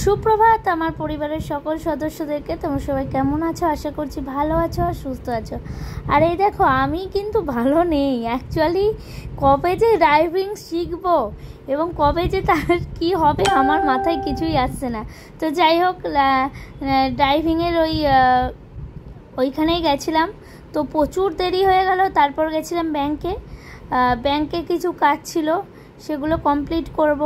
সুপ্রভাত আমার পরিবারের সকল সদস্যদেরকে। তোমরা সবাই কেমন আছো? আশা করছি ভালো আছো আর সুস্থ আছো। আর এই দেখো, আমি কিন্তু ভালো নেই অ্যাকচুয়ালি। কবে যে ড্রাইভিং শিখবো এবং কবে যে তার কি হবে আমার মাথায় কিছুই আসছে না। তো যাই হোক, ড্রাইভিংয়ের ওইখানেই গেছিলাম, তো প্রচুর দেরি হয়ে গেল। তারপর গেছিলাম ব্যাংকে কিছু কাজ ছিল, সেগুলো কমপ্লিট করব।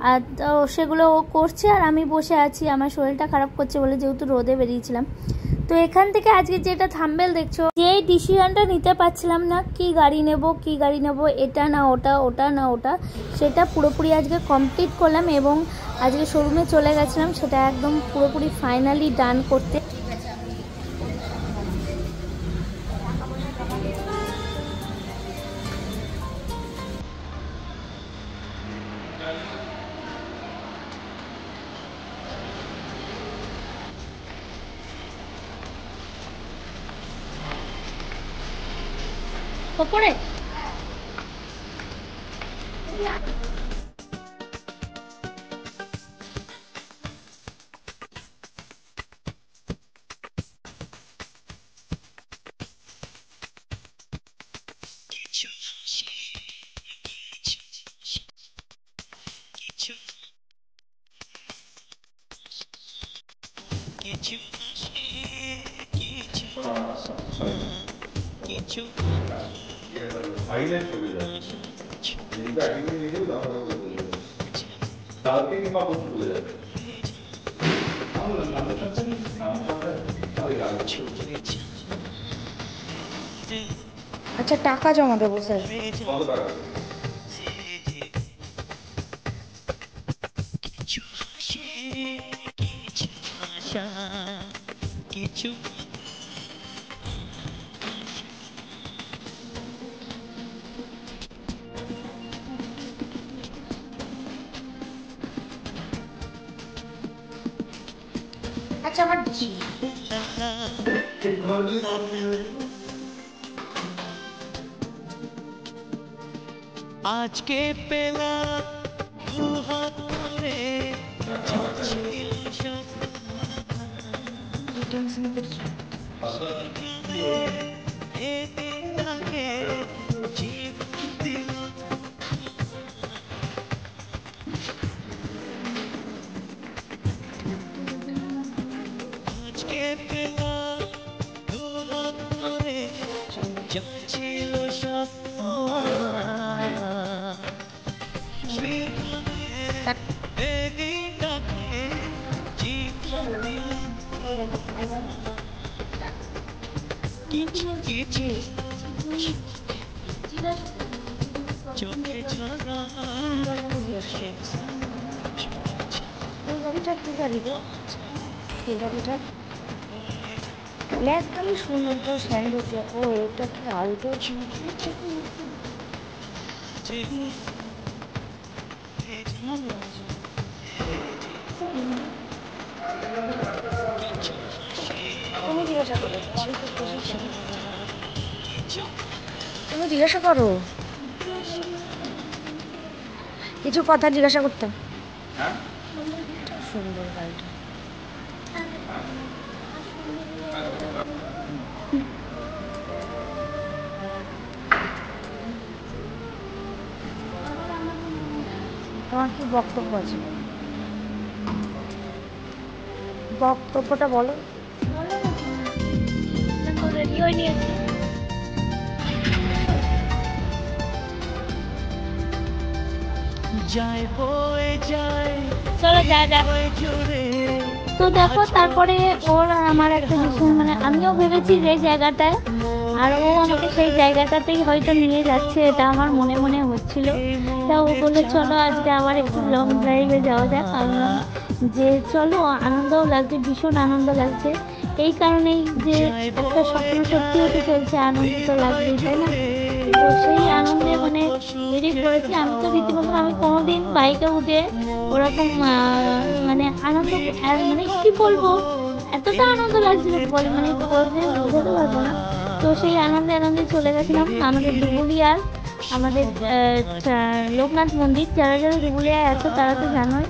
আর তো সেগুলো ও করছে আর আমি বসে আছি, আমার শরীরটা খারাপ করছে বলে, যেহেতু রোদে বেরিয়েছিলাম। তো এখান থেকে আজকে যেটা থাম্বনেল দেখছো, যেই ডিসিশনটা নিতে পারছিলাম না, কি গাড়ি নেব, এটা না ওটা, ওটা না ওটা, সেটা পুরোপুরি আজকে কমপ্লিট করলাম এবং আজকে শোরুমে চলে গেছিলাম সেটা একদম পুরোপুরি ফাইনালি ডান করতে। ওপরে আচ্ছা, টাকা জমা দেবো স্যার। আচ্ছা, আমার আজকে পেলাম দুহাত ভরে আজকে পেলাম দুহাত ভরে ছিল স্বপ্ন চোখে ঝরা এই গাড়িটা কি গাড়ি গো? এই গাড়িটা একদমই সুন্দর, তো স্যান্ডো। ও, এটা কি আলটো? তুমি জিজ্ঞাসা করো, তুমি জিজ্ঞাসা করো, কিছু কথা জিজ্ঞাসা করতাম। সুন্দর গাড়িটা। তোমার কি বক্তব্য আছে? বক্তব্যটা বলো। রেডি হয়ে নিয়েছি। যায় বয়ে যায়, চলো যা। জুড়ে তো দেখো, তারপরে ওর আর আমার একটা ডিসিশন, মানে আমিও ভেবেছি যে জায়গাটায়, আর ও আমাকে সেই জায়গাটাতেই হয়তো নিয়ে যাচ্ছে, এটা আমার মনে মনে হচ্ছিল। তা ও বলে চলো আজকে আবার একটু লং ড্রাইভে যাওয়া যাক। আমি যে চলো, আনন্দও লাগছে, ভীষণ আনন্দ লাগছে। এই কারণেই যে একটা স্বপ্ন সত্যি হতে চলছে, আনন্দ তো লাগবেই, তাই না? তো সেই আনন্দে মানে বেরিয়ে পড়েছি। আমি তো রীতিমতো, আমি কোনোদিন বাইকে উঠে ওরকম মানে আনন্দ, মানে কি বলবো, এতটা আনন্দ লাগছিল বলে মানে বোঝাতে পারবো না। তো সেই আনন্দে চলে গেছিলাম আমাদের ধুবুলিয়ার আমাদের লোকনাথ মন্দির। যারা যারা ধুবুলিয়ায় আছে তারা তো জানোই,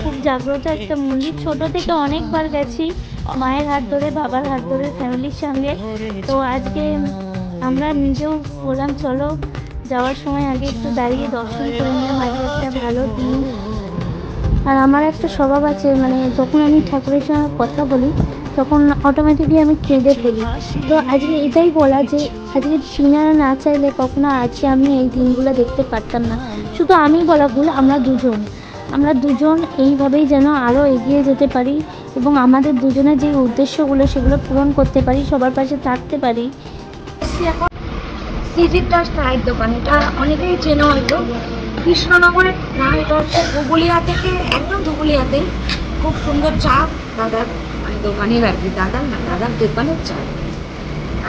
খুব জাগ্রত একটা মন্দির। ছোট থেকে অনেকবার গেছি, মায়ের হাত ধরে, বাবার হাত ধরে, ফ্যামিলির সঙ্গে। তো আজকে আমরা নিজেও বললাম চলো যাওয়ার সময় আগে একটু দাঁড়িয়ে দর্শন করে নিলাম। আজকে একটা ভালো দিন। আর আমার একটা স্বভাব আছে, মানে যখন আমি ঠাকুরের সঙ্গে কথা বলি তখন অটোমেটিকলি আমি কেঁদে ফেলি। তো আজকে এটাই বলা যে আজকে সিনারা না চাইলে কখনো আজকে আমি এই দিনগুলো দেখতে পারতাম না। শুধু আমি বলা ভুল, আমরা দুজন এইভাবেই যেন আরও এগিয়ে যেতে পারি এবং আমাদের দুজনের যে উদ্দেশ্যগুলো সেগুলো পূরণ করতে পারি, সবার পাশে থাকতে পারি। এখন সিজির দাস চায়ের দোকান, এটা অনেকেই চেনো হয়তো, কৃষ্ণনগরের না, এটা হচ্ছে ধুবুলিয়া থেকে, একদম ধুবুলিয়াতে। খুব সুন্দর চা দাদার মানে দোকানের আর কি, দাদার দোকানের চা।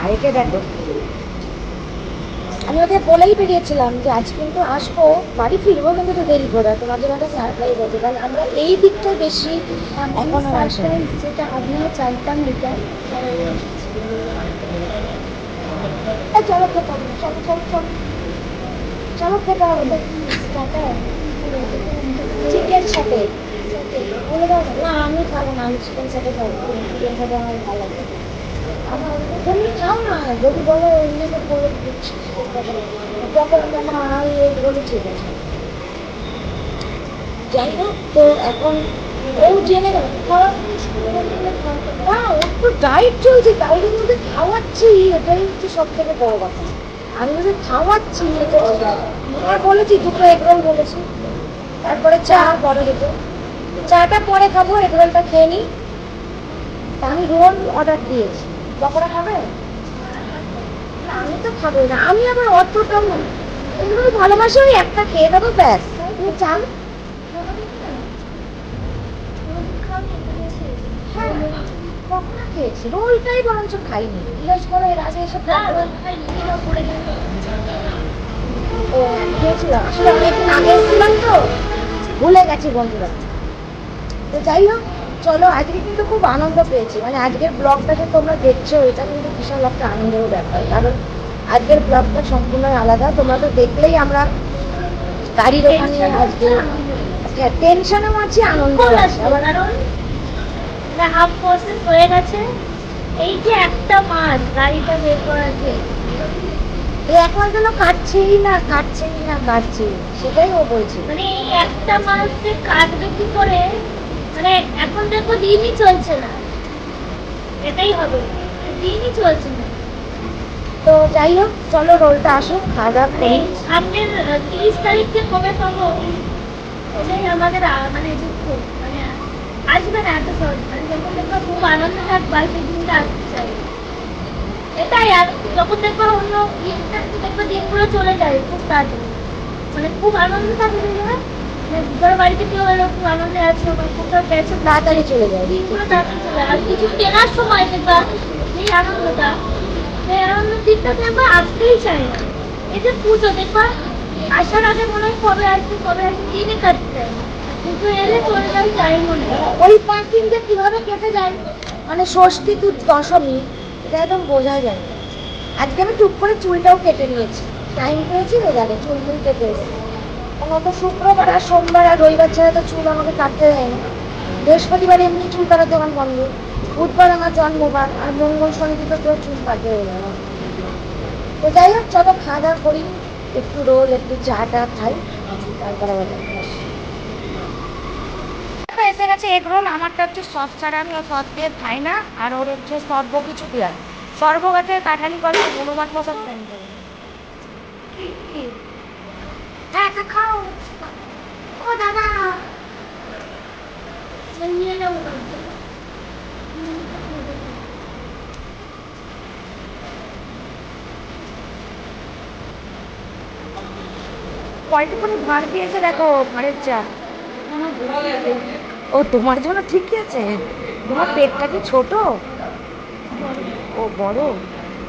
আর একে দেখো, আমি ওকে বলেই বেরিয়েছিলাম যে আজ কিন্তু আসবো, বাড়ি ফিরবো কিন্তু একটু দেরি করে, তোমাদের একটা সারপ্রাইজ আছে। কারণ আমরা এই দিকটা বেশি এখনো আসি, যেটা আমিও চাইতাম এটা। চলো খেতে হবে, চলো চলো চলো চলো খেতে হবে। চিকেন সাথে বলে দাও না, আমি খাবো না, আমি চিকেন সাথে খাবো। চিকেন সাথে আমার ভালো লাগে। আমার তুমি খাও না, যদি বলো অন্যকে বলে দিচ্ছি তখন মা এইগুলো ঠিক আছে। যাই হোক, তো এখন ও জেনে গেল না, ওর তো ডায়েট চলছে, ডায়েটের মধ্যে খাওয়াচ্ছি, এটাই হচ্ছে সব থেকে বড় কথা। আমি যদি খাওয়াচ্ছি এটা বলেছি, দুটো এগরোল বলেছি, তারপরে চা পরে যেত, চাটা পরে খাবো, এগরোলটা খেয়ে নিই। আমি রোল অর্ডার দিয়েছি, পকোড়া খাবে না? আমি তো খাবোই না, আমি আবার অতটা এগুলো ভালোবাসি, ওই একটা খেয়ে দেবো ব্যাস। তুমি চান? হ্যাঁ, পকোড়া খেয়েছি, রোলটাই বরঞ্চ খাইনি। জিজ্ঞেস করো এর আগে এসব ও খেয়েছিলাম, আসলে অনেকদিন আগে এসেছিলাম তো ভুলে গেছি বন্ধুরা। তো যাই হোক, চলো আজকে কিন্তু খুব আনন্দ পেয়েছি, মানে আজকের ব্লগটা যে তোমরা দেখছো এটা কিন্তু বিশাল একটা আনন্দের ব্যাপার। কারণ আজকের ব্লগটা সম্পূর্ণ আলাদা, তোমরা তো দেখলেই আমরা গাড়ির ওখানে আজকে টেনশনও আছি, আনন্দ আছে। আবার হাফ প্রসেস হয়ে গেছে। এই যে একটা মাছ গাড়িটা বের করাছে, এক মাস যেন কাটছেই না, সেটাই ও বলছে। মানে এই একটা মাছ যে কাটবে কি করে, মানে এখন দেখো দিনই চলছে না, এটাই হবে, দিনই চলছে না। তো যাই হোক, চলো রোলটা আসুক, খাওয়া দাওয়া করি। সামনের 30 তারিখে কবে পাবো এটাই আমাদের মানে দুঃখ, মানে আসবে না এত সহজ। মানে যখন দেখবো খুব আনন্দ থাকবা সেই দিনটা আসতে চাই, এটাই। আর যখন দেখবো অন্য দেখবো দিনগুলো চলে যায় খুব তাড়াতাড়ি, মানে খুব আনন্দ থাকে ধরো বাড়িতে কেউ এলো, খুব আনন্দে আছে, কোথাও গেছে, তাড়াতাড়ি চলে যায় দিনগুলো তাড়াতাড়ি চলে যায়। আর কিছু কেনার সময় দেখবা এই আনন্দটা, সেই আনন্দের দিকটা দেখবা আসতেই চাই না। এই যে পুজো দেখবা আসার আগে মনে হয় কবে আসবে দিনে কাটতে চাই, পুজো এলে চলে যায় টাইম মনে হয়। ওই 5 দিন যে কিভাবে কেটে যায়, মানে ষষ্ঠী টু দশমী, এটা একদম বোঝা যায়। আজকে আমি টুক করে চুলটাও কেটে নিয়েছি, টাইম পেয়েছি রোজারে চুল কেটে এসেছি। তো শুক্রবার আর সোমবার আর রবিবার ছাড়া তো চুল আমাকে কাটতে দেয় না। বৃহস্পতিবার এমনি চুল কাটার দোকান বন্ধ, বুধবার আমার জন্মবার, আর মঙ্গল শনিতে তো কেউ চুল কাটতে হয়ে গেল। তো যাই হোক, চলো খাওয়া দাওয়া করি, একটু রোল একটু চাটা খাই, তারপরে এসে গেছে এগ রোল। আমারটা হচ্ছে সস ছাড়া, আমি সস দিয়ে খাই না, আর ওর হচ্ছে সর্ব কিছু দেওয়া, সর্ব গাছে কাঠালি করে হনুমান প্রসাদ দেন। হ্যাঁ খাও। ও দাদা নিয়ে নেবো। কয়টুকুনি ভাঁড় দিয়েছে দেখো, ভাঁড়ের চা। ও তোমার জন্য ঠিকই আছে, তোমার পেটটা কি ছোট? ও বড়,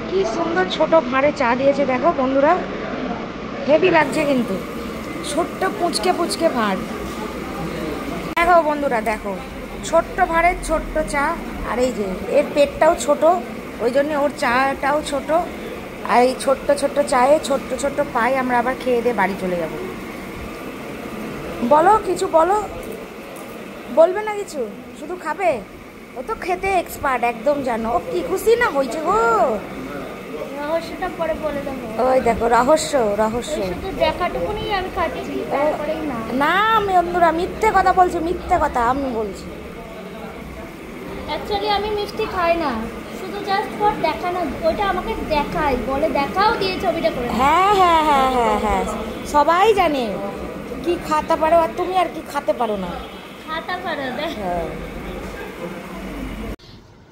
কি সুন্দর ছোট ভাঁড়ে চা দিয়েছে দেখো বন্ধুরা, হেভি লাগছে কিন্তু, ছোট্ট পুচকে পুচকে ভাঁড়। দেখো বন্ধুরা, দেখো ছোট্ট ভাঁড়ের ছোট্ট চা, আর এই যে এর পেটটাও ছোট, ওই জন্য ওর চাটাও ছোট, আর এই ছোট্ট ছোট্ট চায়ে ছোট্ট ছোট্ট পাই আমরা আবার খেয়ে দিয়ে বাড়ি চলে যাব। বলো কিছু, বলো, বলবে না কিছু, শুধু খাবে? ও তো খেতে এক্সপার্ট একদম, জানো। ও কি খুশি না হয়েছে গো। রহস্যটা পরে বলে দেবো। ওই দেখো রহস্য, রহস্য। শুধু দেখাটুকুনি আমি খাচ্ছি, তারপরেই না। না আমি বন্ধুরা মিথ্যে কথা বলছি, মিথ্যে কথা আমি বলছি। অ্যাকচুয়ালি আমি মিষ্টি খাই না, শুধু জাস্ট ফর দেখানো। ওইটা আমাকে দেখায়, বলে দেখাও দিয়ে ছবিটা করে। হ্যাঁ হ্যাঁ হ্যাঁ হ্যাঁ হ্যাঁ, সবাই জানে কি খাতে পারো আর তুমি আর কি খাতে পারো না। খাতা পারে দেখ। হ্যাঁ।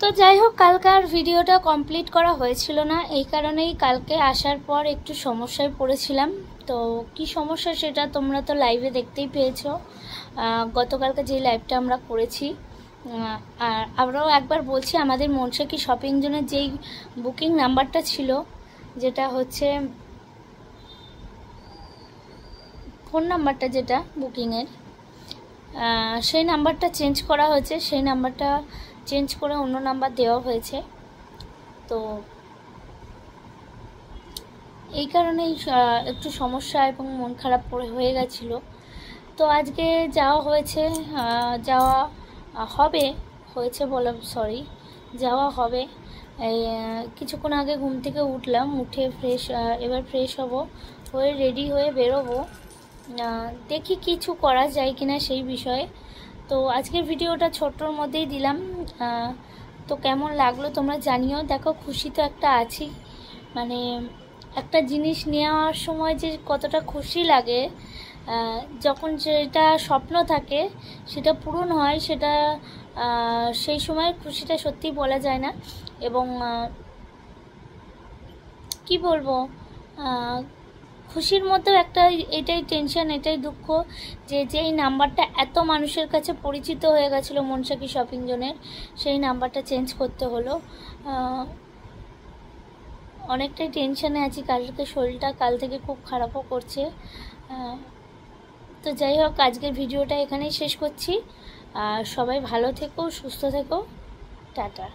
তো যাই হোক, কালকে আর ভিডিওটা কমপ্লিট করা হয়েছিল না, এই কারণেই কালকে আসার পর একটু সমস্যায় পড়েছিলাম। তো কি সমস্যা সেটা তোমরা তো লাইভে দেখতেই পেয়েছো, গতকালকে যে লাইভটা আমরা করেছি। আর আমরাও একবার বলছি, আমাদের মনসাকি শপিং জোনের যেই বুকিং নাম্বারটা ছিল, যেটা হচ্ছে ফোন নাম্বারটা যেটা বুকিংয়ের, সেই নাম্বারটা চেঞ্জ করা হয়েছে। সেই নাম্বারটা চেঞ্জ করে অন্য নাম্বার দেওয়া হয়েছে। তো এই কারণেই একটু সমস্যা এবং মন খারাপ হয়ে গেছিলো। তো আজকে যাওয়া হয়েছে, যাওয়া হবে, হয়েছে বলা সরি, যাওয়া হবে। এই কিছুক্ষণ আগে ঘুম থেকে উঠলাম, উঠে এবার ফ্রেশ হব, হয়ে রেডি হয়ে বেরোবো। দেখি কিছু করা যায় কিনা সেই বিষয়ে। তো আজকের ভিডিওটা ছোট্টর মধ্যেই দিলাম। তো কেমন লাগলো তোমরা জানিও। দেখো খুশি তো একটা আছি, মানে একটা জিনিস নেওয়ার সময় যে কতটা খুশি লাগে, যখন যেটা স্বপ্ন থাকে সেটা পূরণ হয়, সেটা সেই সময় খুশিটা সত্যি বলা যায় না। এবং কি বলবো, খুশির মধ্যেও একটা এটাই টেনশন, এটাই দুঃখ যে যেই নাম্বারটা এত মানুষের কাছে পরিচিত হয়ে গেছিলো মনসাকি শপিং জোনের, সেই নাম্বারটা চেঞ্জ করতে হলো। অনেকটাই টেনশানে আছি, কালকে শরীরটা কাল থেকে খুব খারাপও করছে। তো যাই হোক, আজকের ভিডিওটা এখানেই শেষ করছি। সবাই ভালো থেকো, সুস্থ থেকো, টাটা।